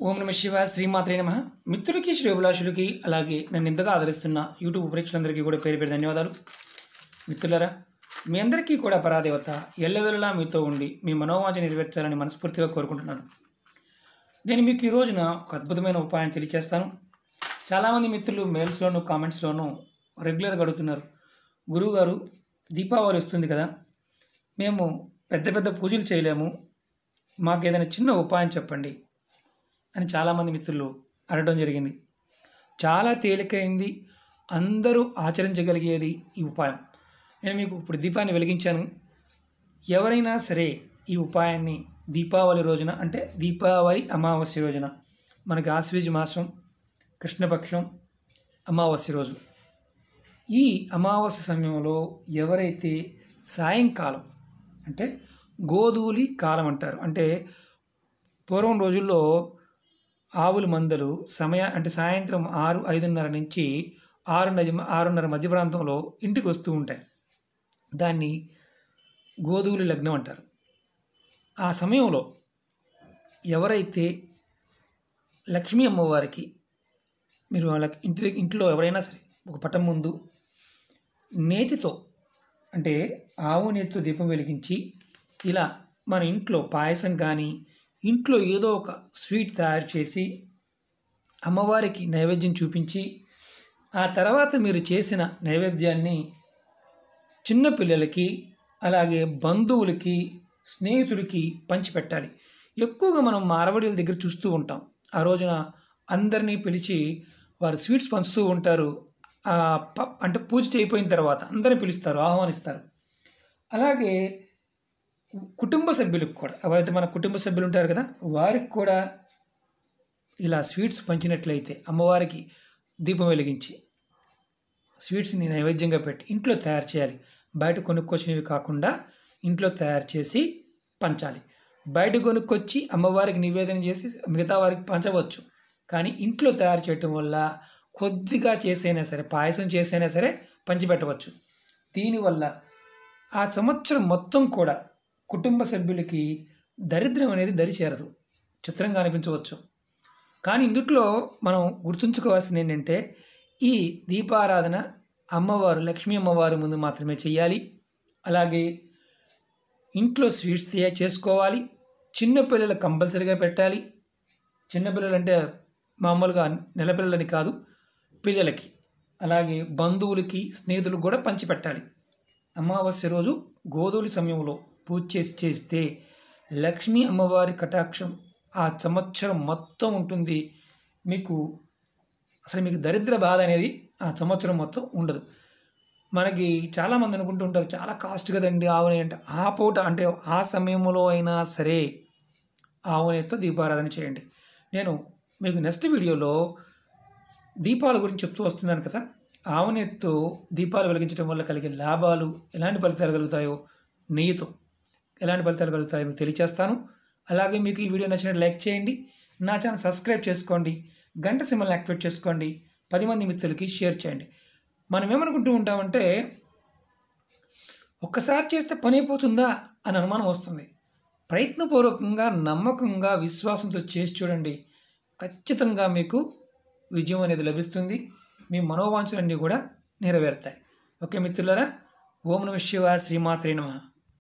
ఓం నమ శివాయ శ్రీమాత్రే నమః. మిత్రులకి శ్రేయోభిలాషులకి అలాగే నన్ను ఇంతగా ఆదరిస్తున్న యూట్యూబ్ ప్రేక్షకులందరికీ కూడా పేరు పేరు ధన్యవాదాలు. మిత్రులారా, మీ అందరికీ కూడా పరాదేవత ఎల్లవేళలా మీతో ఉండి మీ మనోవాంఛ నెరవేర్చాలని మనస్ఫూర్తిగా కోరుకుంటున్నాను. నేను మీకు ఈ రోజున ఒక అద్భుతమైన ఉపాయం తెలియజేస్తాను. చాలామంది మిత్రులు మెయిల్స్లోనూ కామెంట్స్లోనూ రెగ్యులర్గా అడుగుతున్నారు, గురువుగారు దీపావళి వస్తుంది కదా, మేము పెద్ద పెద్ద పూజలు చేయలేము, మాకు ఏదైనా చిన్న ఉపాయం చెప్పండి అని చాలామంది మిత్రులు అడగడం జరిగింది. చాలా తేలికైంది, అందరూ ఆచరించగలిగేది ఈ ఉపాయం. నేను మీకు ఇప్పుడు దీపాన్ని వెలిగించాను. ఎవరైనా సరే ఈ ఉపాయాన్ని దీపావళి రోజున, అంటే దీపావళి అమావాస్య రోజున, మనకి ఆశ్వీజ మాసం కృష్ణపక్షం అమావాస్య రోజు, ఈ అమావాస్య సమయంలో ఎవరైతే సాయంకాలం, అంటే గోధూళి కాలం అంటారు, అంటే పూర్వం రోజుల్లో ఆవుల మందలు అంటే సాయంత్రం 5:30 నుంచి 6:30 మధ్య ప్రాంతంలో ఇంటికి వస్తూ ఉంటాయి. దాన్ని గోధూళి లగ్నం అంటారు. ఆ సమయంలో ఎవరైతే లక్ష్మీ అమ్మవారికి, మీరు వాళ్ళ ఇంట్లో ఎవరైనా సరే ఒక పటం ముందు నేతితో, అంటే ఆవు నేతితో దీపం వెలిగించి, ఇలా మన ఇంట్లో పాయసం కానీ ఇంట్లో ఏదో ఒక స్వీట్ తయారు చేసి అమ్మవారికి నైవేద్యం చూపించి, ఆ తర్వాత మీరు చేసిన నైవేద్యాన్ని చిన్నపిల్లలకి అలాగే బంధువులకి స్నేహితులకి పంచిపెట్టాలి. ఎక్కువగా మనం మార్వాడీల దగ్గర చూస్తూ ఉంటాం, ఆ రోజున అందరినీ పిలిచి వారు స్వీట్స్ పంచుతూ ఉంటారు. అంటే పూజ చేయిపోయిన తర్వాత అందరిని పిలుస్తారు, ఆహ్వానిస్తారు. అలాగే కుటుంబ సభ్యులకు కూడా, ఎవరైతే మన కుటుంబ సభ్యులు ఉంటారు కదా, వారికి కూడా ఇలా స్వీట్స్ పంచినట్లయితే అమ్మవారికి దీపం వెలిగించి స్వీట్స్ని నైవేద్యంగా పెట్టి ఇంట్లో తయారు చేయాలి. బయట కొనుక్కొచ్చినవి కాకుండా ఇంట్లో తయారు చేసి పంచాలి. బయట కొనుక్కొచ్చి అమ్మవారికి నివేదన చేసి మిగతా వారికి పంచవచ్చు, కానీ ఇంట్లో తయారు చేయటం వల్ల కొద్దిగా చేసైనా సరే, పాయసం చేసైనా సరే పంచిపెట్టవచ్చు. దీనివల్ల ఆ సంవత్సరం మొత్తం కూడా కుటుంబ సభ్యులకి దరిద్రం అనేది దరిచేరదు. చిత్రంగా అనిపించవచ్చు, కానీ ఇందుట్లో మనం గుర్తుంచుకోవాల్సింది ఏంటంటే, ఈ దీపారాధన అమ్మవారు, లక్ష్మీ అమ్మవారి ముందు మాత్రమే చేయాలి. అలాగే ఇంట్లో స్వీట్స్ చేసుకోవాలి. చిన్నపిల్లలు కంపల్సరీగా పెట్టాలి. చిన్నపిల్లలు అంటే మామూలుగా నెలపిల్లలని కాదు, పిల్లలకి, అలాగే బంధువులకి స్నేహితులకు కూడా పంచిపెట్టాలి. అమావాస్య రోజు గోధూళి సమయంలో పూజ చేస్తే లక్ష్మీ అమ్మవారి కటాక్షం ఆ సంవత్సరం మొత్తం ఉంటుంది. మీకు దరిద్ర బాధ అనేది ఆ సంవత్సరం మొత్తం ఉండదు. మనకి చాలామంది అనుకుంటూ ఉంటారు, చాలా కాస్ట్ కదండి ఆవునే అంటే. ఆ పూట అంటే ఆ సమయంలో అయినా సరే ఆవునేతో దీపారాధన చేయండి. నేను మీకు నెక్స్ట్ వీడియోలో దీపాల గురించి చెప్తూ వస్తున్నాను కదా, ఆవునేతో దీపాలు వెలిగించడం వల్ల కలిగే లాభాలు, ఎలాంటి ఫలితాలు కలుగుతాయో, నెయ్యితో ఎలాంటి ఫలితాలు కలుగుతాయో మీకు తెలియజేస్తాను. అలాగే మీకు ఈ వీడియో నచ్చినట్టు లైక్ చేయండి, నా ఛానల్ సబ్స్క్రైబ్ చేసుకోండి, గంట సింబల్ని యాక్టివేట్ చేసుకోండి, 10 మంది మిత్రులకి షేర్ చేయండి. మనం ఏమనుకుంటూ ఉంటామంటే, ఒక్కసారి చేస్తే పని అయిపోతుందా అని అనుమానం వస్తుంది. ప్రయత్నపూర్వకంగా, నమ్మకంగా, విశ్వాసంతో చేసి చూడండి, ఖచ్చితంగా మీకు విజయం అనేది లభిస్తుంది. మీ మనోవాంఛలన్నీ కూడా నెరవేరుతాయి. ఓకే మిత్రులారా, ఓం నమః శివాయ శ్రీమాత్రే నమః.